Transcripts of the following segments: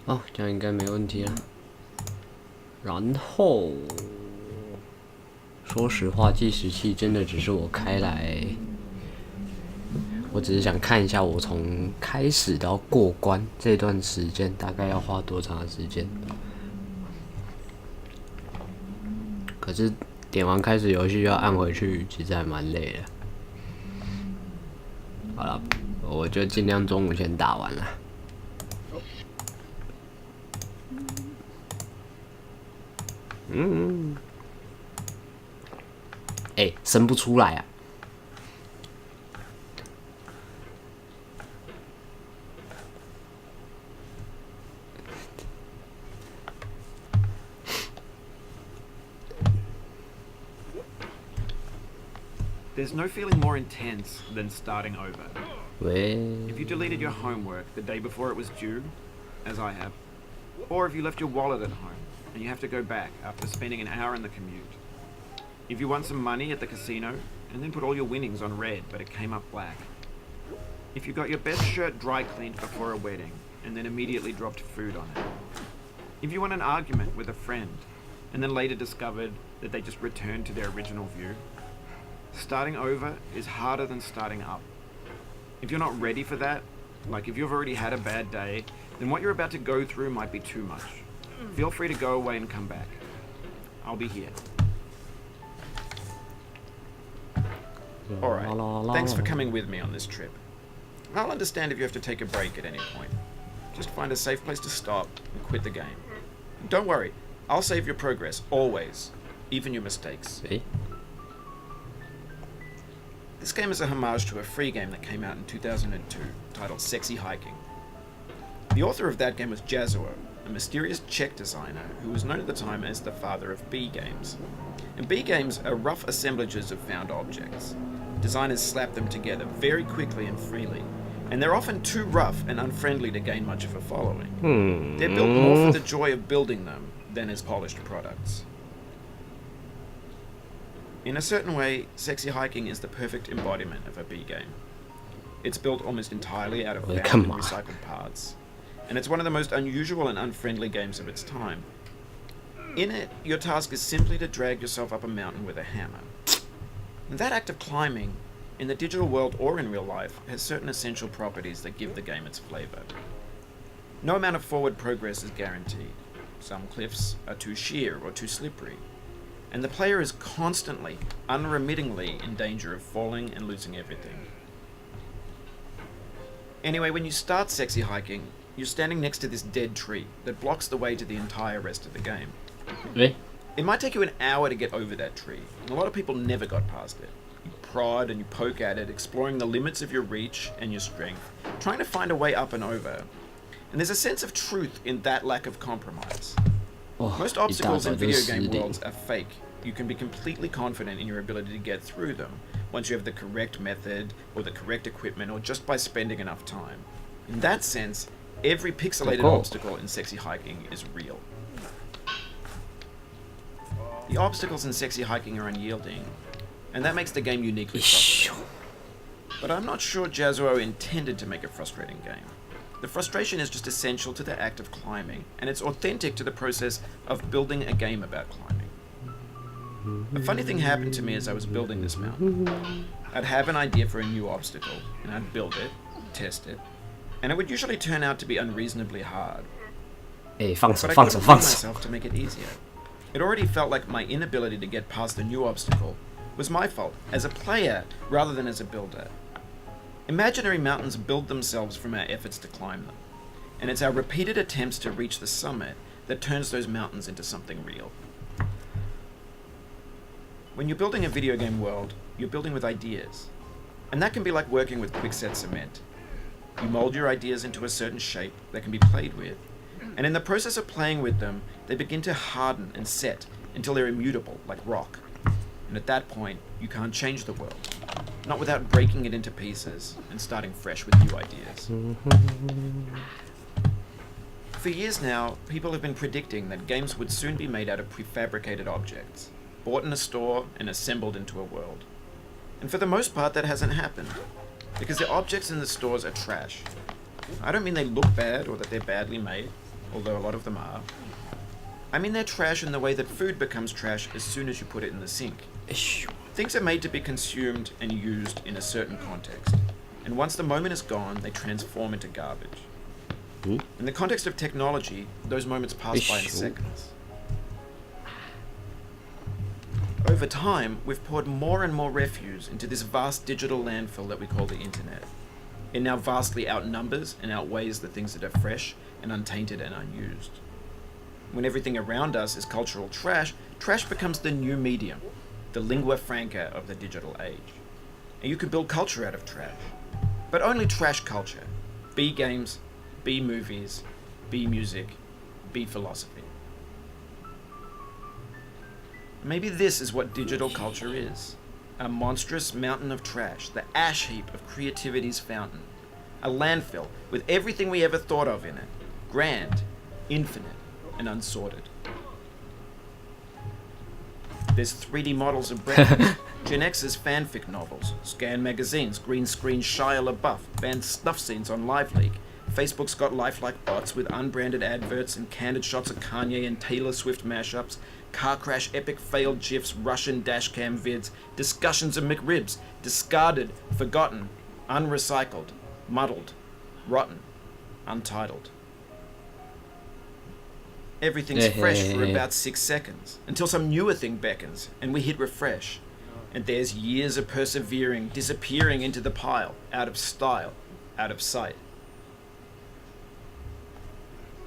哦，这样应该没问题了。然后，说实话，计时器真的只是我开来，我只是想看一下我从开始到过关这段时间大概要花多长的时间。可是点完开始游戏要按回去，其实还蛮累的。好了，我就尽量中午前打完了。生不出来啊！There's no feeling more intense than starting over. 喂， If you deleted your homework the day before it was due, as I have, or if you left your wallet at home and you have to go back after spending an hour in the commute. If you won some money at the casino and then put all your winnings on red but it came up black. If you got your best shirt dry cleaned before a wedding and then immediately dropped food on it. If you won an argument with a friend and then later discovered that they just returned to their original view. Starting over is harder than starting up. If you're not ready for that, like if you've already had a bad day, then what you're about to go through might be too much. Feel free to go away and come back. I'll be here. Alright, thanks for coming with me on this trip. I'll understand if you have to take a break at any point. Just find a safe place to stop and quit the game. Don't worry, I'll save your progress, always, even your mistakes. This game is a homage to a free game that came out in 2002, titled Chih-Hsing. The author of that game was Jazuo, a mysterious Czech designer who was known at the time as the father of B games. And B games are rough assemblages of found objects. Designers slap them together very quickly and freely, and they're often too rough and unfriendly to gain much of a following. They're built more for the joy of building them than as polished products. In a certain way, Chih-Hsing is the perfect embodiment of a B game. It's built almost entirely out of found and recycled parts, and it's one of the most unusual and unfriendly games of its time. In it, your task is simply to drag yourself up a mountain with a hammer. And that act of climbing, in the digital world or in real life, has certain essential properties that give the game its flavor. No amount of forward progress is guaranteed. Some cliffs are too sheer or too slippery, and the player is constantly, unremittingly in danger of falling and losing everything. Anyway, when you start Chih-Hsing, you're standing next to this dead tree that blocks the way to the entire rest of the game. It might take you an hour to get over that tree, and a lot of people never got past it. You prod and you poke at it, exploring the limits of your reach and your strength, trying to find a way up and over. And there's a sense of truth in that lack of compromise. Most obstacles in video game worlds are fake. You can be completely confident in your ability to get through them once you have the correct method or the correct equipment or just by spending enough time. In that sense, every pixelated obstacle in Chih-Hsing is real. The obstacles in Chih-Hsing are unyielding, and that makes the game uniquely frustrating. But I'm not sure Jazuo intended to make a frustrating game. The frustration is just essential to the act of climbing, and it's authentic to the process of building a game about climbing. A funny thing happened to me as I was building this mountain. I'd have an idea for a new obstacle, and I'd build it, test it, and it would usually turn out to be unreasonably hard. But I couldn't bring myself to make it easier. It already felt like my inability to get past the new obstacle was my fault, as a player rather than as a builder. Imaginary mountains build themselves from our efforts to climb them, and it's our repeated attempts to reach the summit that turns those mountains into something real. When you're building a video game world, you're building with ideas, and that can be like working with quickset cement. You mold your ideas into a certain shape that can be played with, and in the process of playing with them, they begin to harden and set until they're immutable, like rock. And at that point, you can't change the world, not without breaking it into pieces and starting fresh with new ideas. For years now, people have been predicting that games would soon be made out of prefabricated objects, bought in a store and assembled into a world. And for the most part, that hasn't happened, because the objects in the stores are trash. I don't mean they look bad or that they're badly made. although a lot of them are. I mean they're trash in the way that food becomes trash as soon as you put it in the sink. Things are made to be consumed and used in a certain context, and once the moment is gone, they transform into garbage. In the context of technology, those moments pass by in seconds. Over time, we've poured more and more refuse into this vast digital landfill that we call the internet. It now vastly outnumbers and outweighs the things that are fresh and untainted and unused. When everything around us is cultural trash, trash becomes the new medium, the lingua franca of the digital age. And you can build culture out of trash. But only trash culture. B games, B movies, B music, B philosophy. Maybe this is what digital culture is. A monstrous mountain of trash, the ash heap of creativity's fountain. A landfill with everything we ever thought of in it. Grand, infinite, and unsorted. There's 3D models of breakfast, Gen X's fanfic novels, scan magazines, green screen Shia LaBeouf, banned snuff scenes on LiveLeak. Facebook's got lifelike bots with unbranded adverts and candid shots of Kanye and Taylor Swift mashups, car crash epic failed GIFs, Russian dashcam vids, discussions of McRibs, discarded, forgotten, unrecycled, muddled, rotten, untitled. Everything's fresh for about 6 seconds, until some newer thing beckons, and we hit refresh. And there's years of persevering, disappearing into the pile, out of style, out of sight.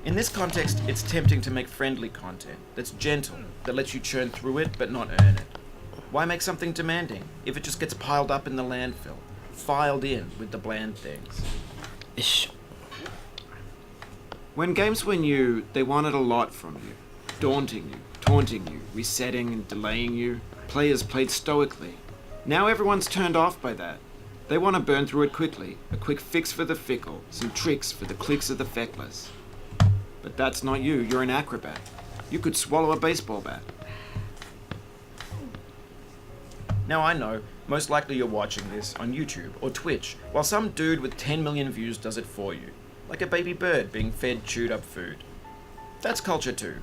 In this context, it's tempting to make friendly content that's gentle, that lets you churn through it but not earn it. Why make something demanding if it just gets piled up in the landfill, filed in with the bland things? When games were new, they wanted a lot from you. Daunting you, taunting you, resetting and delaying you. Players played stoically. Now everyone's turned off by that. They want to burn through it quickly, a quick fix for the fickle, some tricks for the clicks of the feckless. But that's not you, you're an acrobat. You could swallow a baseball bat. Now I know, most likely you're watching this on YouTube or Twitch, while some dude with 10 million views does it for you. Like a baby bird being fed chewed up food. That's culture too.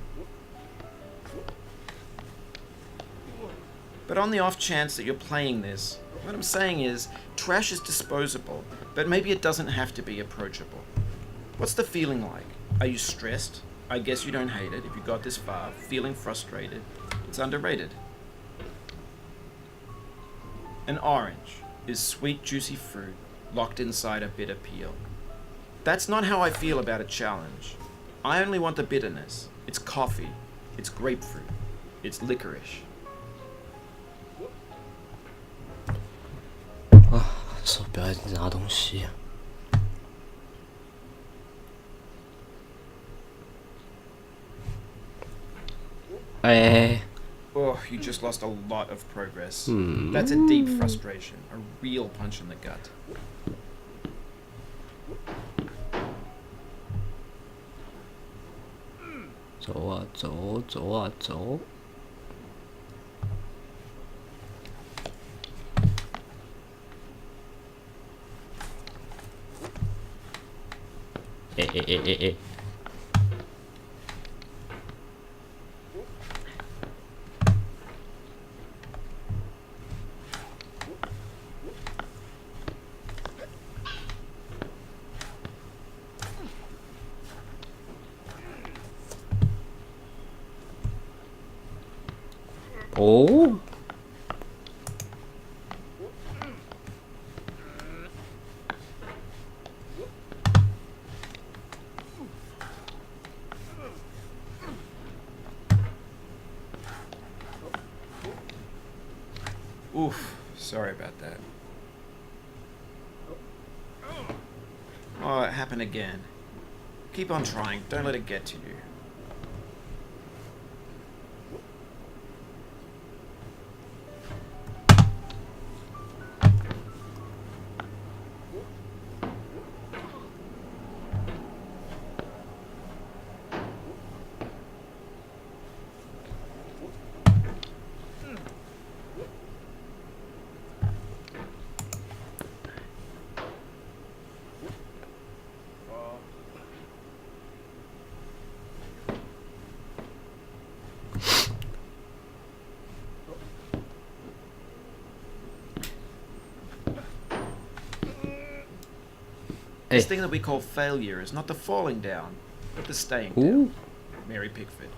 But on the off chance that you're playing this, what I'm saying is, trash is disposable, but maybe it doesn't have to be approachable. What's the feeling like? Are you stressed? I guess you don't hate it if you got this far. Feeling frustrated? It's underrated. An orange is sweet, juicy fruit locked inside a bitter peel. That's not how I feel about a challenge. I only want the bitterness. It's coffee. It's grapefruit. It's licorice.手不要一直拿东西啊。Oh, you just lost a lot of progress. That's a deep frustration, a real punch in the gut.走。哦。Oof, sorry about that. Oh, it happened again. Keep on trying, don't let it get to you. This thing that we call failure is not the falling down, but the staying down. Mary Pickford.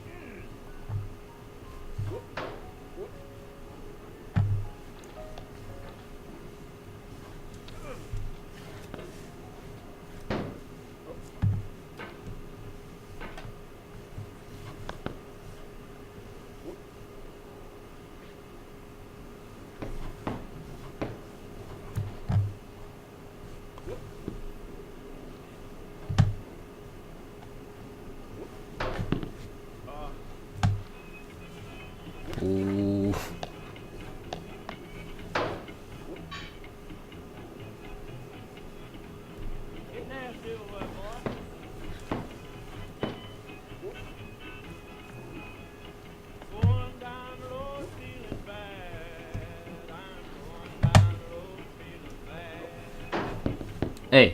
Hey.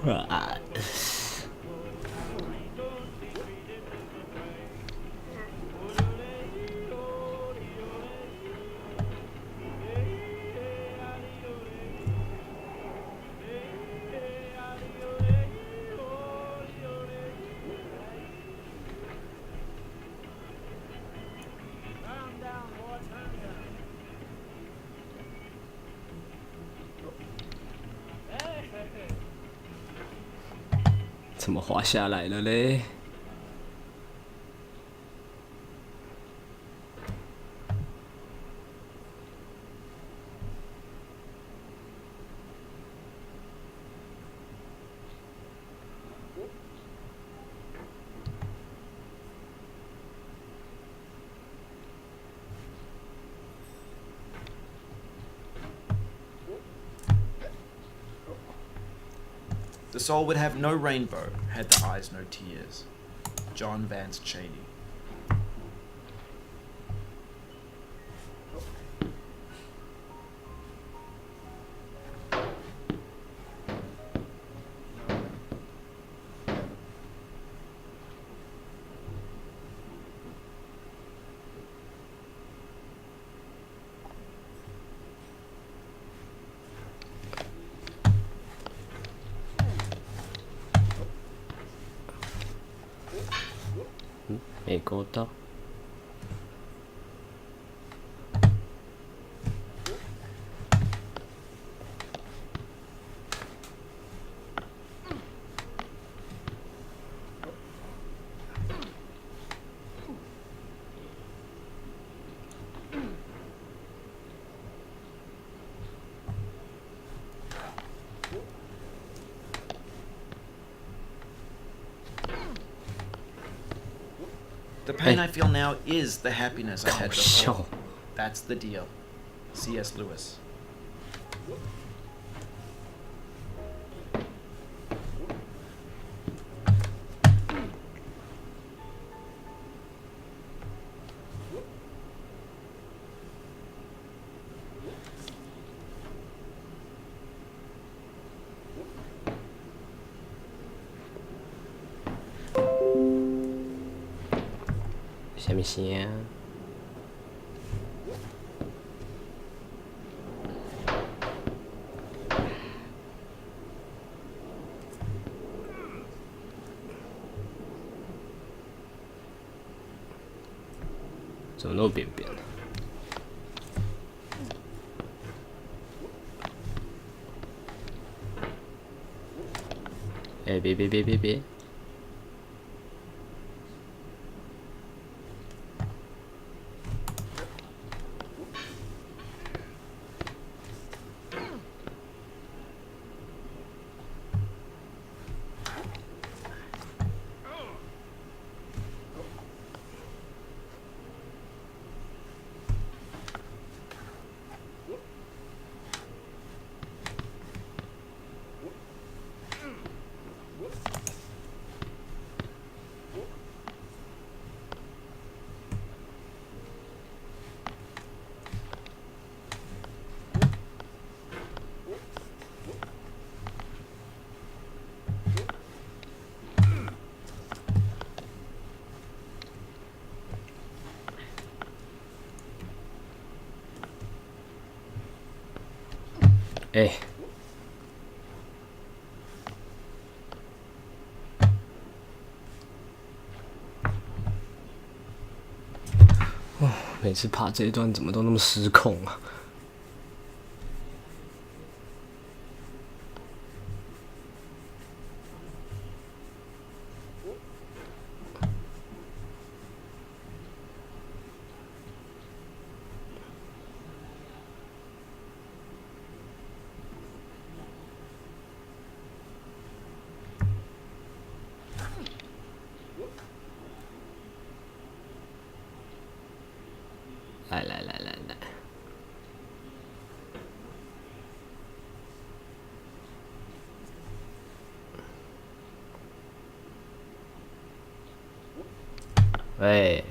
Ah. 怎么滑下来了嘞？The soul would have no rainbow, had the eyes no tears. John Vance Cheney.没勾到。The pain I feel now is the happiness I had 搞笑 before. That's the deal. C.S. Lewis. 什么声啊？怎么那么扁扁呢？哎，别！哎，哦，每次爬这一段怎么都那么失控啊！来，喂。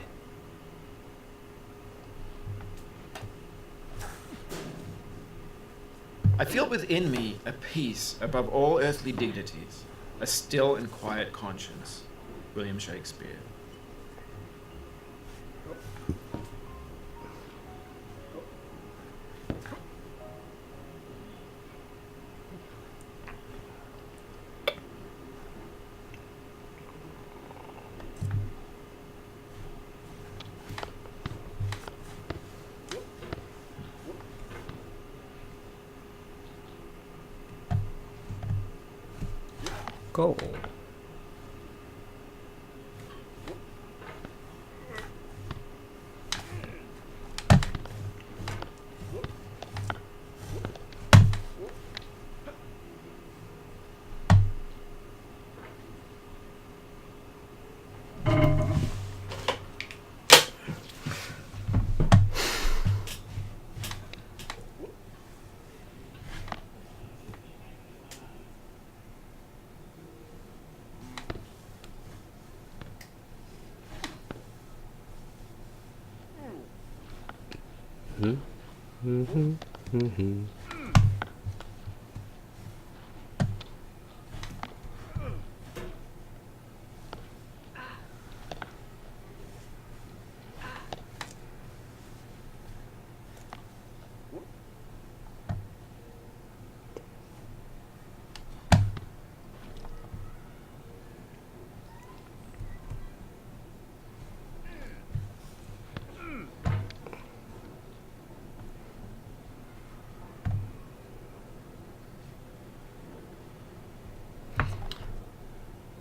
I feel within me a peace above all earthly dignities, a still and quiet conscience. William Shakespeare. Go。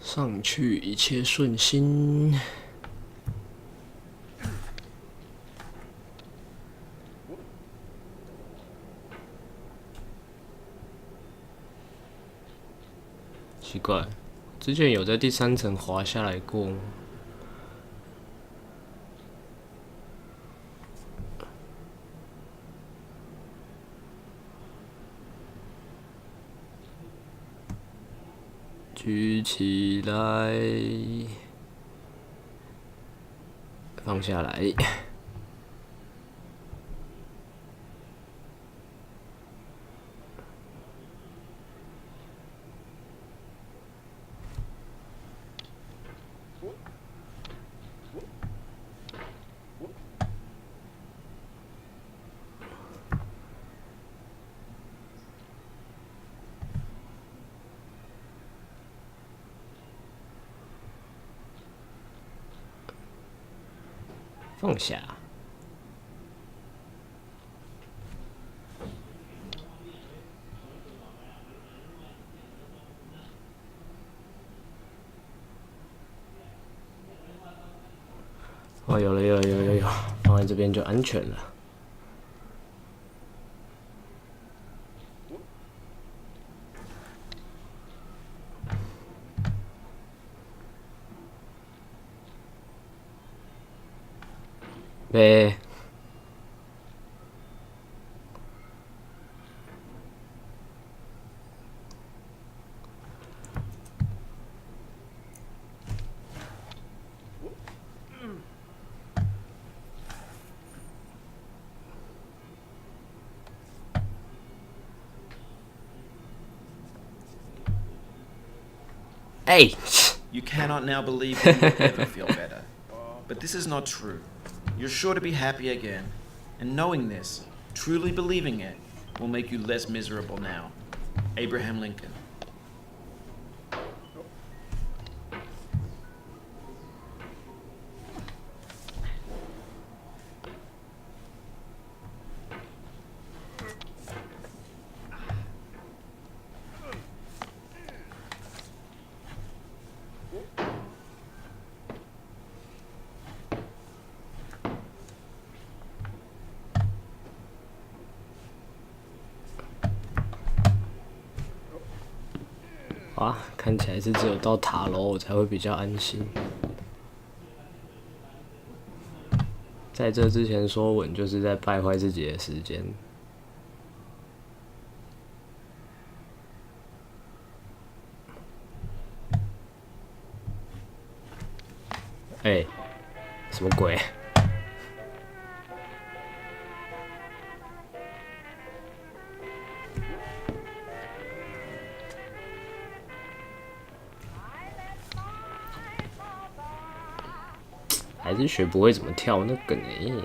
上去一切顺心。奇怪，之前有在第3层滑下来过吗？举起来，放下来。放下。哦，有了，放在这边就安全了。呗。哎。You cannot now believe that you'll ever feel better. But this is not true. You're sure to be happy again. And knowing this, truly believing it, will make you less miserable now. Abraham Lincoln. 啊，看起来是只有到塔楼我才会比较安心。在这之前说稳，就是在败坏自己的时间。哎，什么鬼？还是学不会怎么跳那个呢？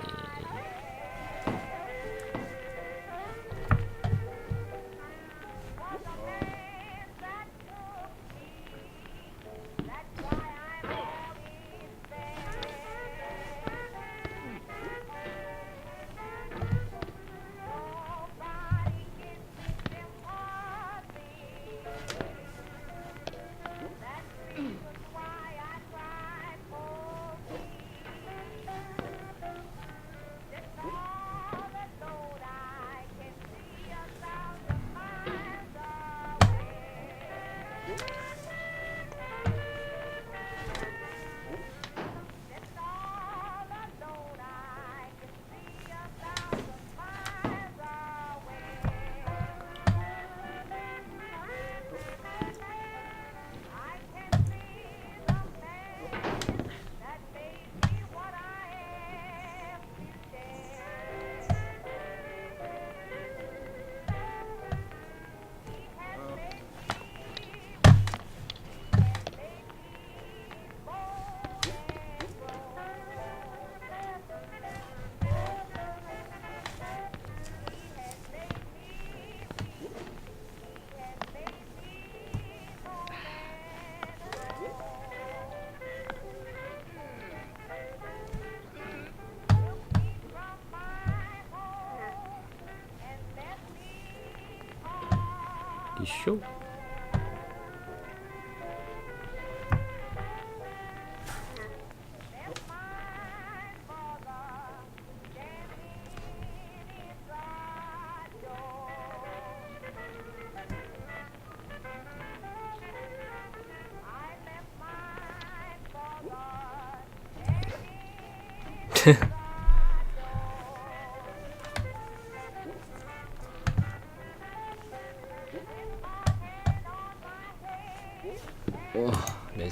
咻！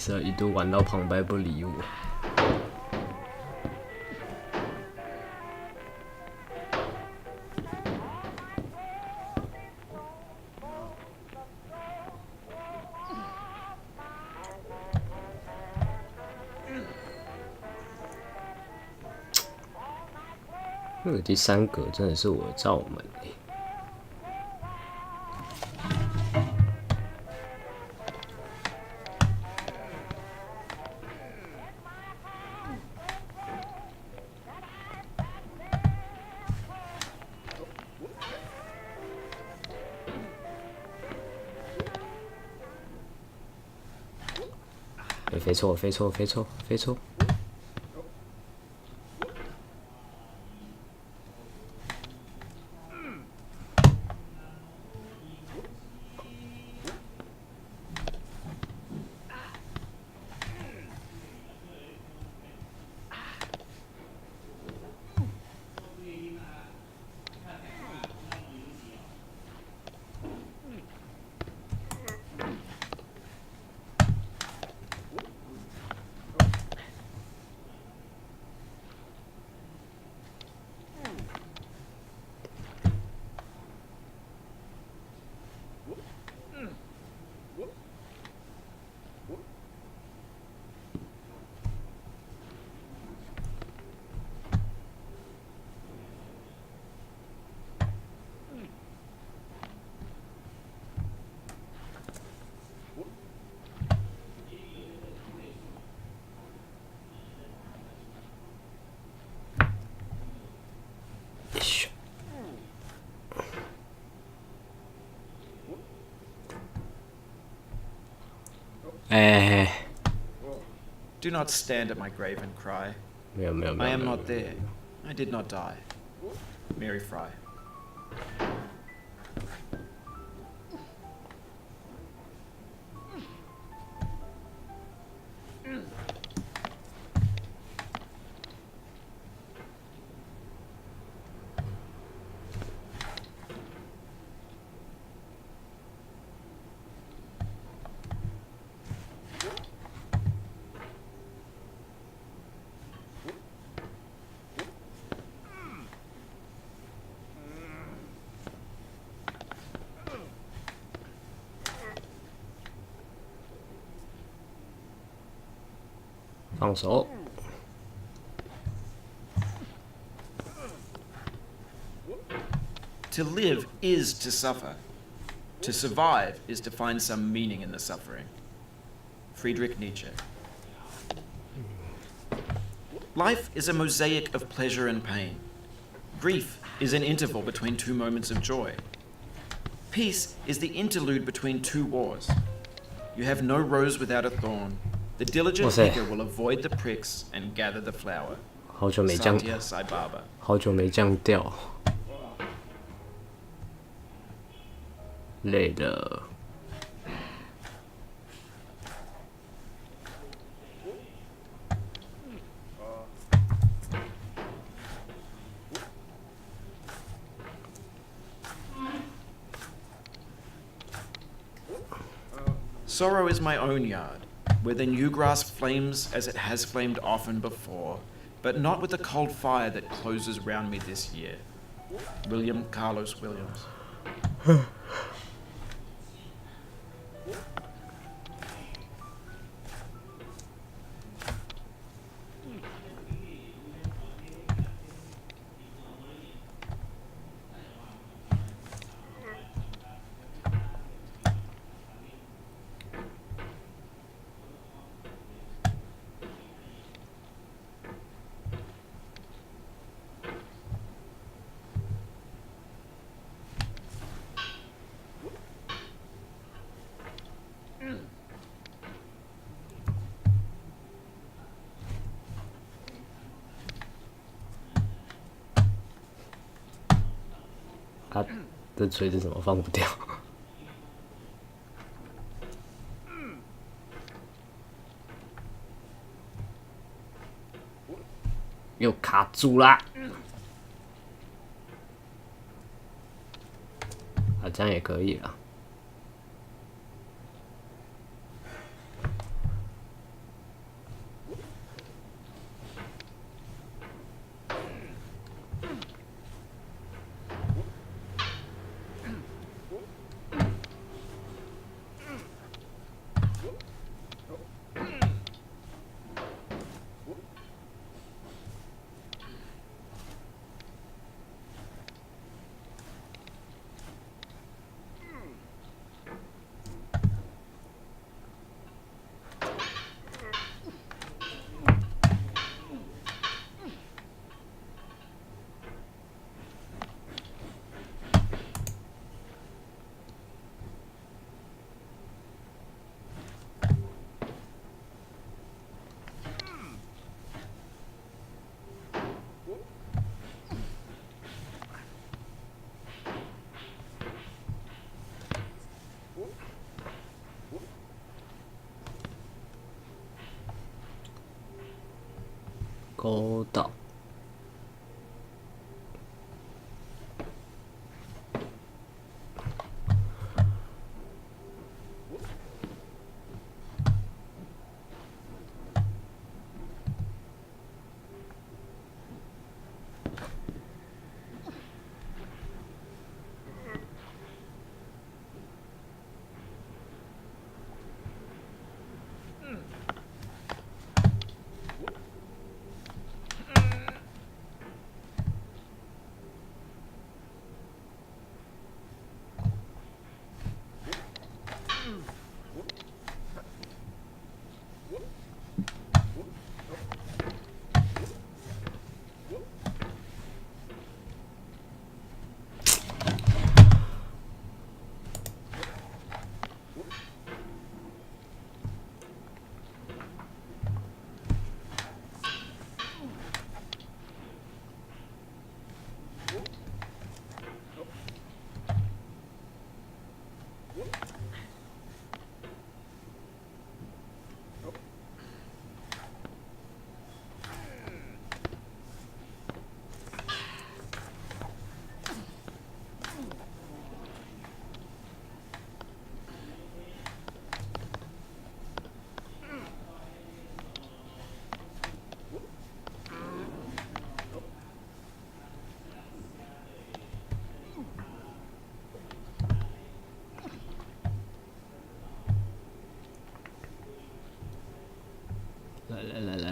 色，一度玩到旁白不理我。那个第3格真的是我的罩门欸。飞错，飞错，飞错，飞错！Do not stand at my grave and cry. 没有没有没 I 有 am 没有 not there. I did not die. Mary Fry.放手。To live is to suffer. To survive is to find some meaning in the suffering. Friedrich Nietzsche. Life is a mosaic of pleasure and pain. Grief is an interval between 2 moments of joy. Peace is the interlude between 2 wars. You have no rose without a thorn. The diligent picker will avoid the pricks and gather the flower. 好久没降， Satya Sai Baba. 好久没降调，累了。Sorrow is my own yard, where the new grass flames as it has flamed often before, but not with the cold fire that closes round me this year. William Carlos Williams.他的锤子怎么放不掉？又卡住啦！啊，这样也可以了。沟道。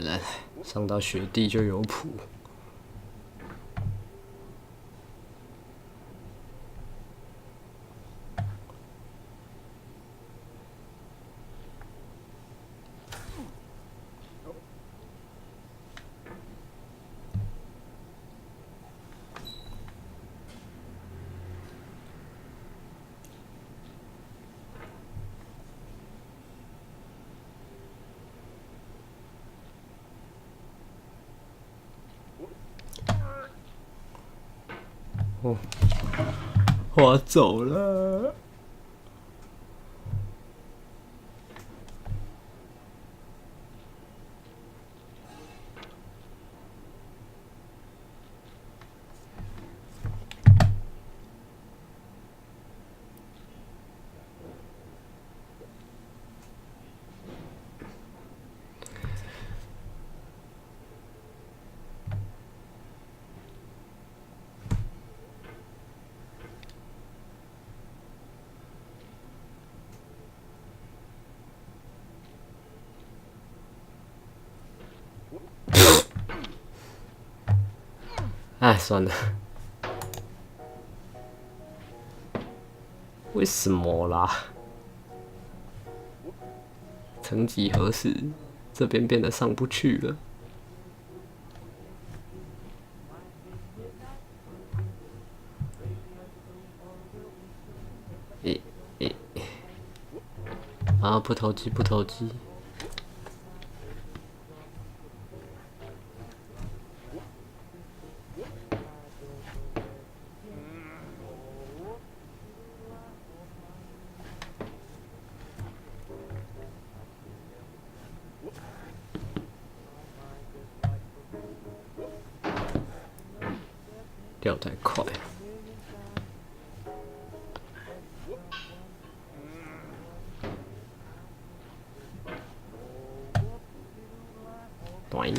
来，上到学弟就有谱。哦，我走了。哎，算了，为什么啦？曾几何时，这边变得上不去了。啊，不投机，不投机。掉太快。短。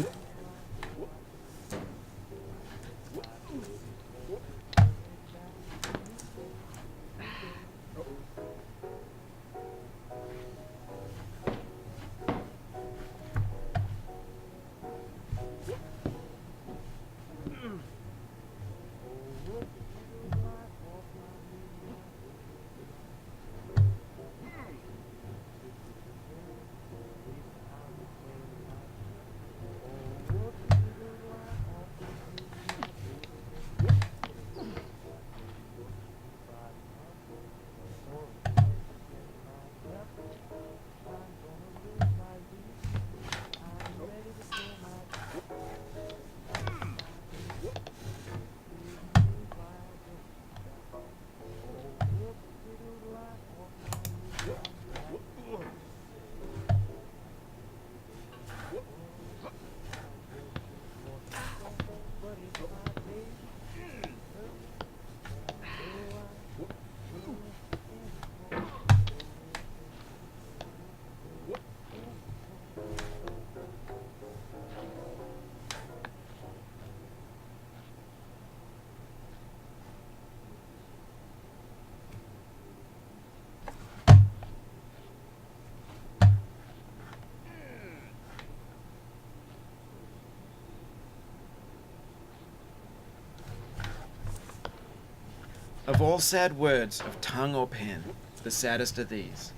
Of all sad words of tongue or pen, the saddest are these.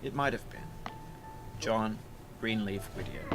It might have been. John Greenleaf Whittier.